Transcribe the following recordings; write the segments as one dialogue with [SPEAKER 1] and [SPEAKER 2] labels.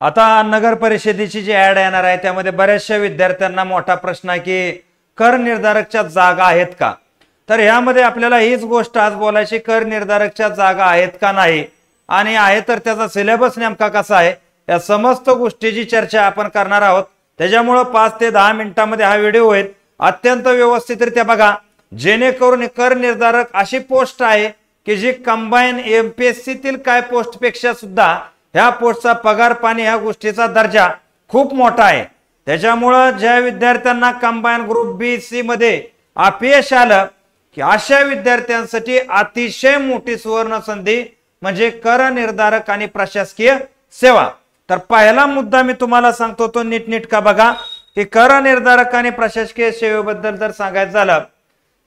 [SPEAKER 1] आता नगर परिषदेची जी ऍड येणार आहे त्यामध्ये बऱ्याचशा विद्यार्थ्यांना मोठा प्रश्न आहे की कर निर्धारकच्या जागा आहेत का। तर यामध्ये आपल्याला हीच गोष्ट आज बोलायची, कर निर्धारकच्या जागा आहेत का नाही, आणि आहे तर त्याचा सिलेबस नेमका कसा आहे, या समस्त गोष्टीची चर्चा आपण करणार आहोत। त्याच्यामुळे 5 ते 10 मिनिटांमध्ये हा व्हिडिओ होईल, अत्यंत व्यवस्थितरित्या बघा, जेणेकरून कर निर्धारक अशी पोस्ट आहे की जी कंबाईन एमपीएससी तील काय पोस्ट पेक्षा सुद्धा ह्या पोस्टचा पगार पाणी ह्या गोष्टीचा दर्जा खूप मोठा आहे। त्याच्यामुळे ज्या विद्यार्थ्यांना कंबाईन ग्रुप बी सी मध्ये अपयश आलं की अशा विद्यार्थ्यांसाठी अतिशय मोठी सुवर्ण संधी म्हणजे कर निर्धारक आणि प्रशासकीय सेवा। तर पहिला मुद्दा मी तुम्हाला सांगतो तो नीटनेटका बघा की कर निर्धारक आणि प्रशासकीय सेवेबद्दल जर सांगायचं झालं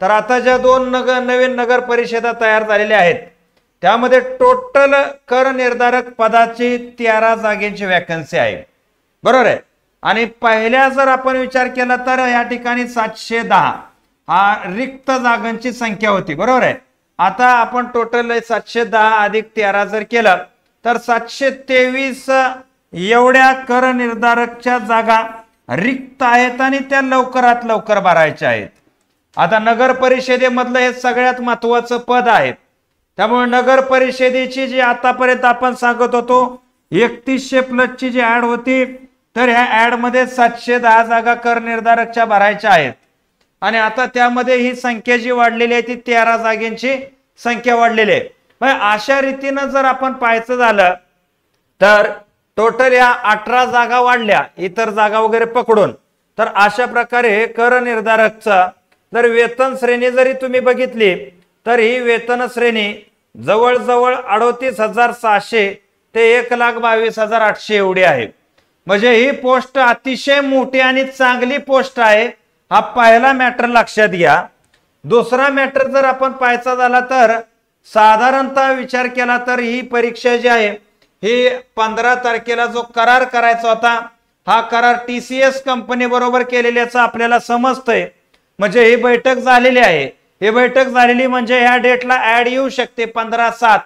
[SPEAKER 1] तर आता ज्या 2 नवीन नगर परिषदा तयार झालेल्या आहेत त्यामध्ये टोटल कर निर्धारक पदाची 13 जागेची वॅकन्सी आहे, बरोबर आहे। आणि पहिल्या जर आपण विचार केला तर या ठिकाणी 710 हा रिक्त जागांची संख्या होती, बरोबर आहे। आता आपण टोटल 710 अधिक 13 जर केलं तर 723 एवढ्या कर निर्धारकच्या जागा रिक्त आहेत आणि त्या लवकरात लवकर भरायच्या आहेत। आता नगर परिषदेमधलं हे सगळ्यात महत्वाचं पद आहे, त्यामुळे नगर परिषदेची जी आतापर्यंत आपण सांगत होतो 3100 प्लसची जी ऍड होती तर ह्या ऍड मध्ये 710 जागा कर निर्धारकच्या भरायच्या आहेत आणि आता त्यामध्ये ही संख्या जी वाढलेली आहे ती 13 जागेंची संख्या वाढलेली आहे। अशा रीतीने जर आपण पाहायचं झालं तर टोटल या 18 जागा वाढल्या इतर जागा वगैरे पकडून, तर अशा प्रकारे कर निर्धारकचा जर वेतन श्रेणी जरी तुम्ही बघितली तर ही वेतन श्रेणी जवळजवळ 38,600 ते 1,22,800 एवढी आहे। म्हणजे ही पोस्ट अतिशय मोठी आणि चांगली पोस्ट आहे, हा पहिला मॅटर लक्षात घ्या। दुसरा मॅटर जर आपण पाहायचा झाला तर साधारणतः विचार केला तर ही परीक्षा जी आहे ही 15 तारखेला जो करार करायचा होता हा करार टीसीएस कंपनी बरोबर केलेल्याचं आपल्याला समजतंय। म्हणजे ही बैठक झालेली आहे, ही बैठक झालेली म्हणजे ह्या डेटला ऍड येऊ शकते 15/7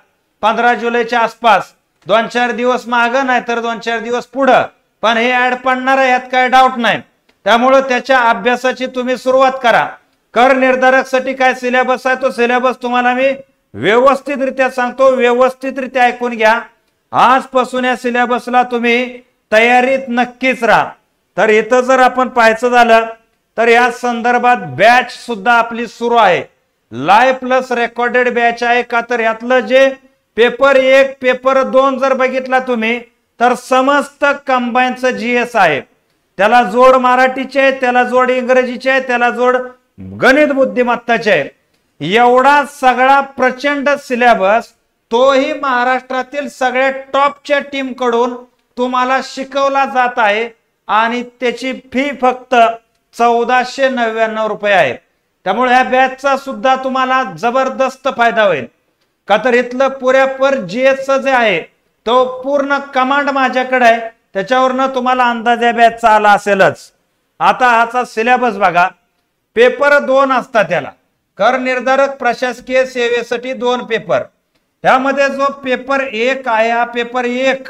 [SPEAKER 1] 15 जुलैच्या आसपास, 2-4 दिवस मागं नाही तर 2-4 दिवस पुढं, पण हे ऍड पडणार आहे यात काही डाऊट नाही। त्यामुळे त्याच्या अभ्यासाची तुम्ही सुरुवात करा। कर निर्धारकसाठी काय सिलेबस आहे तो सिलेबस तुम्हाला मी व्यवस्थितरित्या सांगतो, व्यवस्थितरित्या ऐकून घ्या। आजपासून या सिलेबसला तुम्ही तयारीत नक्कीच राहा। तर इथं जर आपण पाहायचं झालं तर या संदर्भात बॅच सुद्धा आपली सुरू आहे, लाईव्ह प्लस रेकॉर्डेड बॅच आहे। का तर यातलं जे पेपर 1 पेपर 2 जर बघितला तुम्ही तर समस्त कंबाईनचं जीएस आहे, त्याला जोड मराठीचे, त्याला जोड इंग्रजीचे, त्याला जोड गणित बुद्धिमत्ताचे आहे। एवढा सगळा प्रचंड सिलेबस तोही महाराष्ट्रातील सगळ्या टॉपच्या टीम कडून तुम्हाला शिकवला जात आहे आणि त्याची फी फक्त 1499 रुपये आहे। त्यामुळे ह्या बॅचचा सुद्धा तुम्हाला जबरदस्त फायदा होईल। का तर इथलं पुरेपूर जीएस जे आहे तो पूर्ण कमांड माझ्याकडे आहे, त्याच्यावरनं तुम्हाला अंदाज या बॅचचा आला असेलच। आता ह्याचा सिलेबस बघा, पेपर 2 असतात त्याला, कर निर्धारक प्रशासकीय सेवेसाठी 2 पेपर। त्यामध्ये जो पेपर 1 आहे हा पेपर 1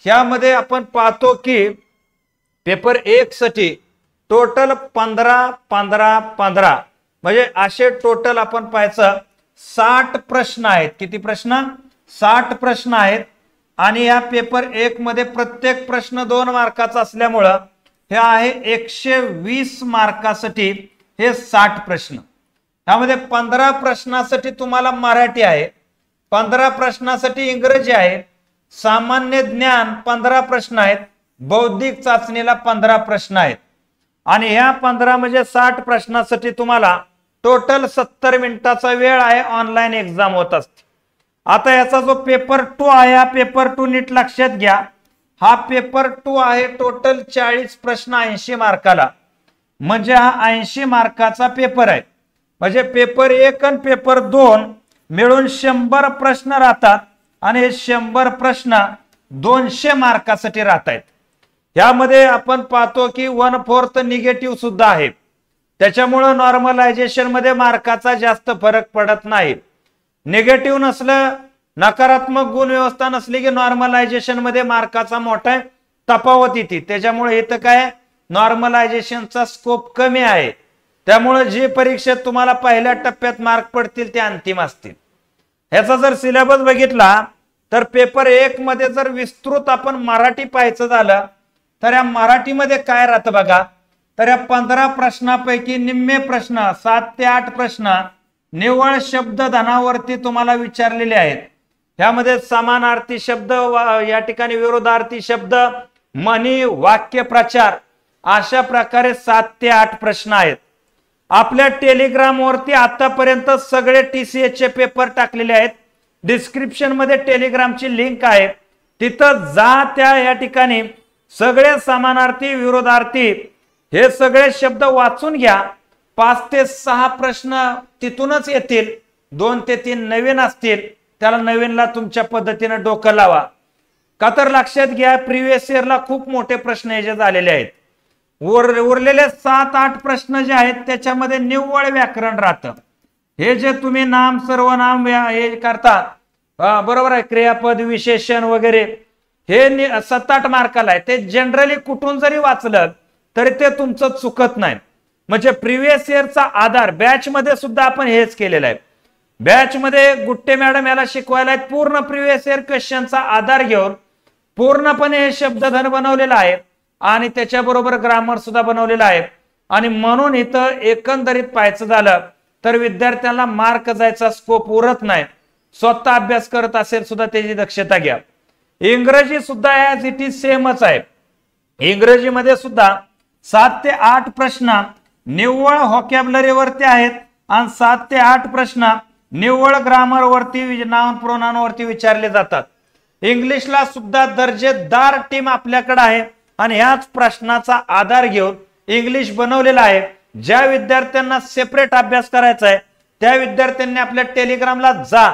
[SPEAKER 1] ह्यामध्ये आपण पाहतो की पेपर 1 साठी टोटल 15 म्हणजे असे टोटल आपण पाहायचं 60 प्रश्न आहेत। किती प्रश्न? 60 प्रश्न आहेत आणि या पेपर 1 मध्ये प्रत्येक प्रश्न 2 मार्काचा असल्यामुळं हे आहे 120 मार्कासाठी हे 60 प्रश्न। त्यामध्ये 15 प्रश्नासाठी तुम्हाला मराठी आहे, 15 प्रश्नासाठी इंग्रजी आहे, सामान्य ज्ञान 15 प्रश्न आहेत, बौद्धिक चाचणीला 15 प्रश्न आहेत आणि ह्या 15 म्हणजे 60 प्रश्नासाठी तुम्हाला टोटल 70 मिनिटाचा वेळ आहे, ऑनलाईन एक्झाम होत असते। आता याचा जो पेपर 2 आहे हा पेपर 2 नीट लक्षात घ्या, हा पेपर 2 आहे टोटल 40 प्रश्न 80 मार्काला, म्हणजे हा 80 मार्काचा पेपर आहे। म्हणजे पेपर 1 आणि पेपर 2 मिळून 100 प्रश्न राहतात आणि हे 100 प्रश्न 200 मार्कासाठी राहतात। यामध्ये आपण पाहतो की 1/4 निगेटिव्ह सुद्धा आहे, त्याच्यामुळे नॉर्मलायझेशन मध्ये मार्काचा जास्त फरक पडत नाही। निगेटिव्ह नसलं नकारात्मक गुण व्यवस्था नसली की नॉर्मलायझेशन मध्ये मार्काचा मोठा तफावत येते. त्याच्यामुळे इथं काय नॉर्मलायझेशनचा स्कोप कमी आहे. त्यामुळे जी परीक्षेत तुम्हाला पहिल्या टप्प्यात मार्क पडतील ते अंतिम असतील. ह्याचा जर सिलेबस बघितला तर पेपर 1 मध्ये जर विस्तृत आपण मराठी पाहायचं झालं तर या मराठीमध्ये काय राहतं बघा. तर या 15 प्रश्नापैकी निम्मे प्रश्न 7 ते 8 प्रश्न निव्वळ शब्द धनावरती तुम्हाला विचारलेले आहेत. यामध्ये समानार्थी शब्द, या ठिकाणी विरोधार्थी शब्द, म्हणी, वाक्य प्रचार अशा प्रकारे 7 ते 8 प्रश्न आहेत. आपल्या टेलिग्राम वरती आतापर्यंत सगळे TCS चे पेपर टाकलेले आहेत. डिस्क्रिप्शन मध्ये टेलिग्रामची लिंक आहे, तिथं जा. त्या या ठिकाणी सगळे समानार्थी, विरोधार्थी हे सगळे शब्द वाचून घ्या. 5 ते 6 प्रश्न तिथूनच येतील, 2 ते 3 नवीन असतील. त्याला नवीनला तुमच्या पद्धतीने डोकं लावा. का तर लक्षात घ्या प्रिव्हियस इयरला खूप मोठे प्रश्न हे जे झालेले आहेत. उरलेले 7-8 प्रश्न जे आहेत त्याच्यामध्ये निव्वळ व्याकरण राहतं. हे जे तुम्ही नाम सर्वनाम हे करता बरोबर आहे, क्रियापद विशेषण वगैरे हे 7-8 मार्काला आहे. ते जनरली कुठून जरी वाचलं तरी ते तुमचं चुकत नाही. म्हणजे प्रिव्हियस इयरचा आधार बॅच मध्ये सुद्धा आपण हेच केलेलं आहे. बॅच मध्ये गुट्टे मॅडम याला शिकवायला पूर्ण प्रिव्हियस इयर क्वेश्चनचा आधार घेऊन पूर्णपणे हे शब्दधन बनवलेला आहे आणि त्याच्याबरोबर ग्रामर सुद्धा बनवलेला आहे. आणि म्हणून इथं एकंदरीत पाहायचं झालं तर विद्यार्थ्यांना मार्क जायचा स्कोप उरत नाही. स्वतः अभ्यास करत असेल सुद्धा त्याची दक्षता घ्या. इंग्रजी सुद्धा ॲज इट इज सेमच आहे. इंग्रजीमध्ये सुद्धा 7 ते 8 प्रश्न निव्वळ व्होकॅब्युलरी वरती आहेत आणि 7 ते 8 प्रश्न निव्वळ ग्रामर वरती, नाउन प्रोनाउन वरती विचारले जातात. इंग्लिशला सुद्धा दर्जेदार टीम आपल्याकडे आहे आणि ह्याच प्रश्नाचा आधार घेऊन इंग्लिश बनवलेला आहे. ज्या विद्यार्थ्यांना सेपरेट अभ्यास करायचा आहे त्या विद्यार्थ्यांनी आपल्या टेलिग्रामला जा,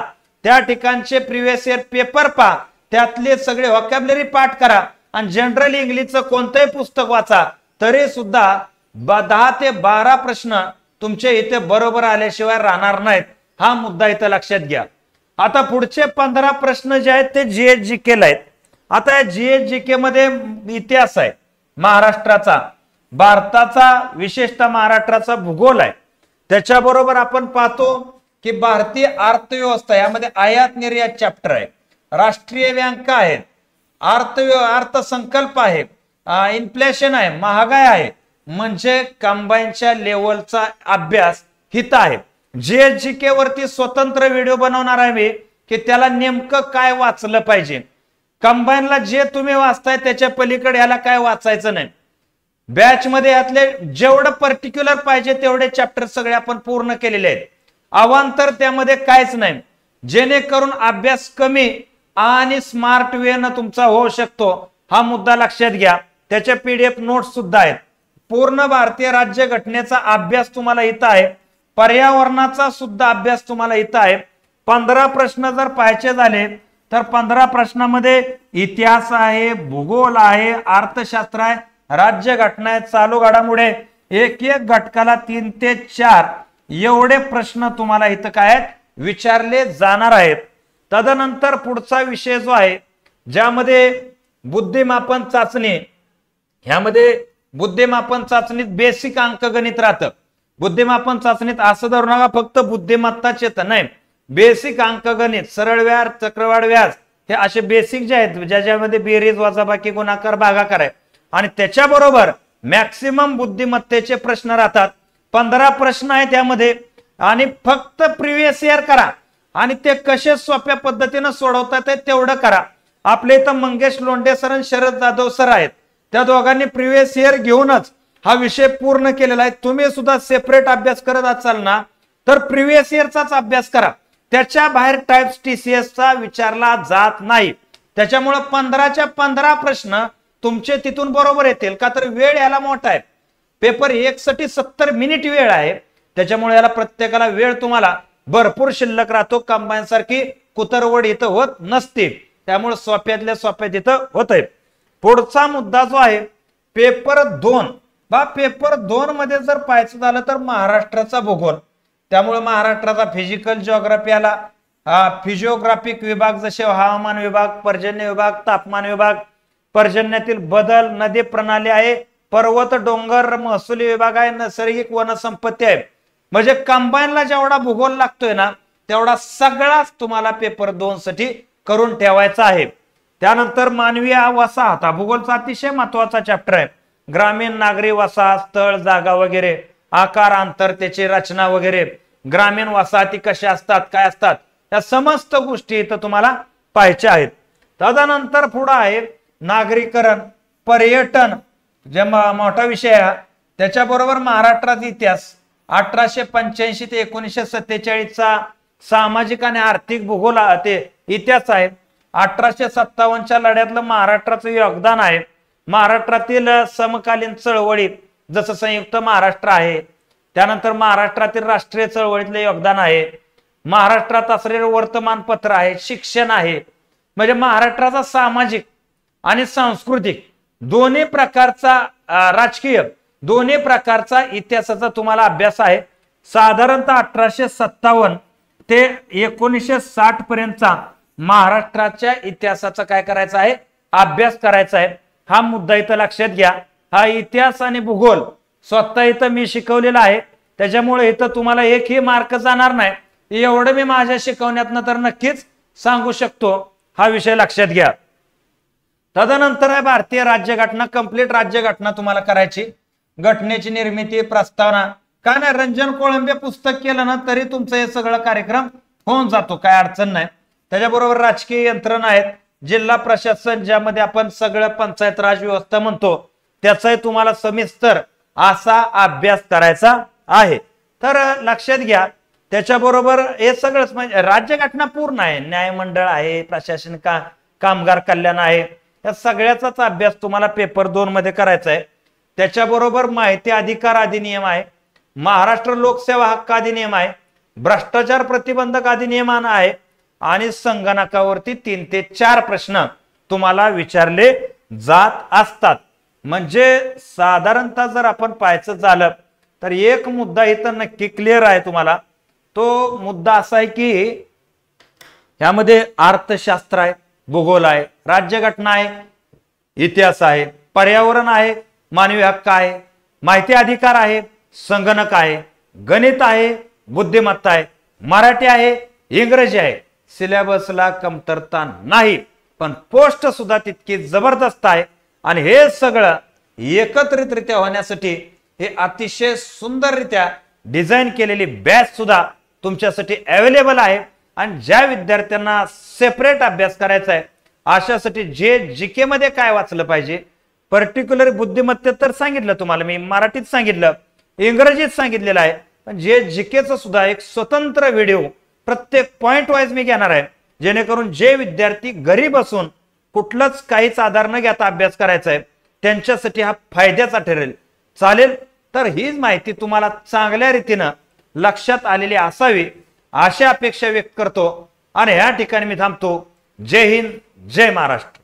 [SPEAKER 1] त्या ठिकाणचे प्रिव्हियस इयर पेपर पहा, त्यातले सगळे व्होकॅब्युलरी पाठ करा आणि जनरली इंग्लिशचं कोणतंही पुस्तक वाचा तरी सुद्धा 10 ते 12 प्रश्न तुमचे इथे बरोबर आल्याशिवाय राहणार नाहीत. हा मुद्दा इथं लक्षात घ्या. आता पुढचे 15 प्रश्न जे आहेत ते GS-GK ला आहेत. आता या GS-GK मध्ये इतिहास आहे महाराष्ट्राचा, भारताचा, विशेषतः महाराष्ट्राचा भूगोल आहे. त्याच्याबरोबर आपण पाहतो की भारतीय अर्थव्यवस्था, यामध्ये आयात निर्यात चॅप्टर आहे, राष्ट्रीय बँक आहेत, अर्थसंकल्प आहे, इन्फ्लेशन आहे, महागाई आहे. म्हणजे कंबाईनच्या लेवलचा अभ्यास हित आहे. GS-GK वरती स्वतंत्र व्हिडिओ बनवणार आहे मी की त्याला नेमकं काय वाचलं पाहिजे. कंबाईनला जे तुम्ही वाचताय त्याच्या पलीकडे याला काय वाचायचं नाही. बॅच मध्ये यातले जेवढं पर्टिक्युलर पाहिजे तेवढे चॅप्टर सगळे आपण पूर्ण केलेले आहेत. अवांतर त्यामध्ये काहीच नाही, जेणेकरून अभ्यास कमी आणि स्मार्ट वे न तुमचा होऊ शकतो. हा मुद्दा लक्षात घ्या. त्याचे PDF नोट्स सुद्धा आहेत. पूर्ण भारतीय राज्य घटनेचा अभ्यास तुम्हाला इथं आहे, पर्यावरणाचा सुद्धा अभ्यास तुम्हाला इथं आहे. 15 प्रश्न जर पाहायचे झाले तर 15 प्रश्नामध्ये इतिहास आहे, भूगोल आहे, अर्थशास्त्र आहे, राज्य घटना आहे, चालू घडामोडी, एक घटकाला 3 ते 4 एवढे प्रश्न तुम्हाला इथं काय विचारले जाणार आहेत. तदनंतर पुढचा विषय जो आहे ज्यामध्ये बुद्धिमापन चाचणी, ह्यामध्ये बुद्धिमापन चाचणीत बेसिक अंकगणित राहतं. बुद्धिमापन चाचणीत असं धरू नका फक्त बुद्धिमत्ताच येतं, नाही, बेसिक अंकगणित, सरळ व्याज, चक्रवाढ व्याज, हे असे बेसिक जे आहेत ज्याच्यामध्ये बेरीज, वजाबाकी, गुणाकार, भागाकार आहे. आणि त्याच्याबरोबर मॅक्सिमम बुद्धिमत्तेचे प्रश्न राहतात. 15 प्रश्न आहेत त्यामध्ये आणि फक्त प्रिव्हियस इयर करा आणि ते कसे सोप्या पद्धतीने सोडवतात तेवढं करा. आपले इथं मंगेश लोंढे सर आणि शरद जाधव सर आहेत, त्या दोघांनी प्रिव्हियस इयर घेऊनच हा विषय पूर्ण केलेला आहे. तुम्ही सुद्धा सेपरेट अभ्यास करत असाल ना तर प्रिव्हियस इयरचाच अभ्यास करा, त्याच्या बाहेर टाइप्स TCS चा विचारला जात नाही. त्याच्यामुळे 15च्या 15 प्रश्न तुमचे तिथून बरोबर येतील. का तर वेळ याला मोठा आहे, पेपर 1 साठी 70 मिनिट वेळ आहे. त्याच्यामुळे याला प्रत्येकाला वेळ तुम्हाला भरपूर शिल्लक राहतो. कंबाईन सारखी कुतरवड इथं होत नसते, त्यामुळे सोप्यातल्या सोप्यात इथं होत आहे. पुढचा मुद्दा जो आहे पेपर 2, पेपर 2 मध्ये जर पाहायचं झालं तर महाराष्ट्राचा भूगोल, त्यामुळे महाराष्ट्राचा फिजिकल जिओग्राफी आला, फिजिओग्राफिक विभाग जसे हवामान विभाग, पर्जन्य विभाग, तापमान विभाग, पर्जन्यातील बदल, नदी प्रणाली आहे, पर्वत डोंगर, महसुली विभाग आहे, नैसर्गिक वनसंपत्ती आहे. म्हणजे कंबाईनला जेवढा भूगोल लागतोय ना तेवढा सगळाच तुम्हाला पेपर 2 साठी करून ठेवायचा आहे. त्यानंतर मानवी वसाहत हा भूगोलचा अतिशय महत्वाचा चॅप्टर आहे. ग्रामीण नागरी वसाहत, स्थळ, जागा वगैरे, आकार, अंतर, त्याची रचना वगैरे, ग्रामीण वसाहती कशा असतात, काय असतात, या समस्त गोष्टी इथं तुम्हाला पाहायच्या आहेत. तदनंतर पुढे आहे नागरीकरण, पर्यटन, जे मोठा विषय आहे. त्याच्याबरोबर महाराष्ट्राचा इतिहास 1885 ते 1947 चा सामाजिक आणि आर्थिक भूगोल ते इतिहास आहे. 1857च्या लढ्यातलं महाराष्ट्राचं योगदान आहे. महाराष्ट्रातील समकालीन चळवळीत जसं संयुक्त महाराष्ट्र आहे, त्यानंतर महाराष्ट्रातील राष्ट्रीय चळवळीतले योगदान आहे, महाराष्ट्रात असलेले वर्तमानपत्र आहे, शिक्षण आहे. म्हणजे महाराष्ट्राचा सामाजिक आणि सांस्कृतिक दोन्ही प्रकारचा, राजकीय दोन्ही प्रकारचा इतिहासाचा तुम्हाला अभ्यास आहे. साधारणतः 1857 ते 1960 पर्यंतचा महाराष्ट्राच्या इतिहासाचा काय करायचा आहे, अभ्यास करायचा आहे. हा मुद्दा इथं लक्षात घ्या. हा इतिहास आणि भूगोल स्वतः इथं मी शिकवलेला आहे, त्याच्यामुळे इथं तुम्हाला एकही मार्क जाणार नाही एवढं मी माझ्या शिकवण्यातनं तर नक्कीच सांगू शकतो. हा विषय लक्षात घ्या. तदनंतर आहे भारतीय राज्यघटना. कंप्लीट राज्यघटना तुम्हाला करायची. घटनेची निर्मिती, प्रस्तावना, काय नाही रंजन कोळंबे पुस्तक केलं ना तरी तुमचं हे सगळं कार्यक्रम होऊन जातो, काय अडचण नाही. त्याच्याबरोबर राजकीय यंत्रणा आहेत, जिल्हा प्रशासन ज्यामध्ये आपण सगळं पंचायत राज व्यवस्था म्हणतो त्याचाही तुम्हाला सविस्तर असा अभ्यास करायचा आहे. तर लक्षात घ्या. त्याच्याबरोबर हे सगळंच म्हणजे राज्यघटना पूर्ण आहे. न्यायमंडळ आहे, प्रशासन कामगार कल्याण आहे, या सगळ्याचाच अभ्यास तुम्हाला पेपर 2 मध्ये करायचा आहे. त्याच्याबरोबर माहिती अधिकार अधिनियम आहे, महाराष्ट्र लोकसेवा हक्क अधिनियम आहे, भ्रष्टाचार प्रतिबंधक अधिनियम आहे आणि संगणकावरती 3 ते 4 प्रश्न तुम्हाला विचारले जात असतात. म्हणजे साधारणतः जर आपण पाहायचं झालं तर एक मुद्दा इथं नक्की क्लिअर आहे तुम्हाला. तो मुद्दा असा आहे की यामध्ये अर्थशास्त्र आहे, भूगोल आहे, राज्यघटना आहे, इतिहास आहे, पर्यावरण आहे, मानवी हक्क आहे, माहिती अधिकार आहे, संगणक आहे, गणित आहे, बुद्धिमत्ता आहे, मराठी आहे, इंग्रजी आहे. सिलेबसला कमतरता नाही, पण पोस्ट सुद्धा तितकी जबरदस्त आहे. आणि हे सगळं एकत्रितरित्या होण्यासाठी हे अतिशय सुंदररित्या डिझाईन केलेली बॅच सुद्धा तुमच्यासाठी अवेलेबल आहे. आणि ज्या विद्यार्थ्यांना सेपरेट अभ्यास करायचा आहे अशासाठी जे जीके मध्ये काय वाचलं पाहिजे, पर्टिक्युलर बुद्धिमत्तेत तर सांगितलं तुम्हाला मी, मराठीत सांगितलं, इंग्रजीत सांगितलेलं आहे, पण जे जीकेचं सुद्धा एक स्वतंत्र व्हिडिओ प्रत्येक पॉइंट वाईज मी घेणार आहे, जेणेकरून जे विद्यार्थी घरी बसून कुठलंच काहीच आधार न घेता अभ्यास करायचा आहे त्यांच्यासाठी हा फायद्याचा ठरेल. चालेल. तर हीच माहिती तुम्हाला चांगल्या रीतीनं लक्षात आलेली असावी अशी अपेक्षा व्यक्त करतो आणि या ठिकाणी मी थांबतो. जय हिंद, जय महाराष्ट्र.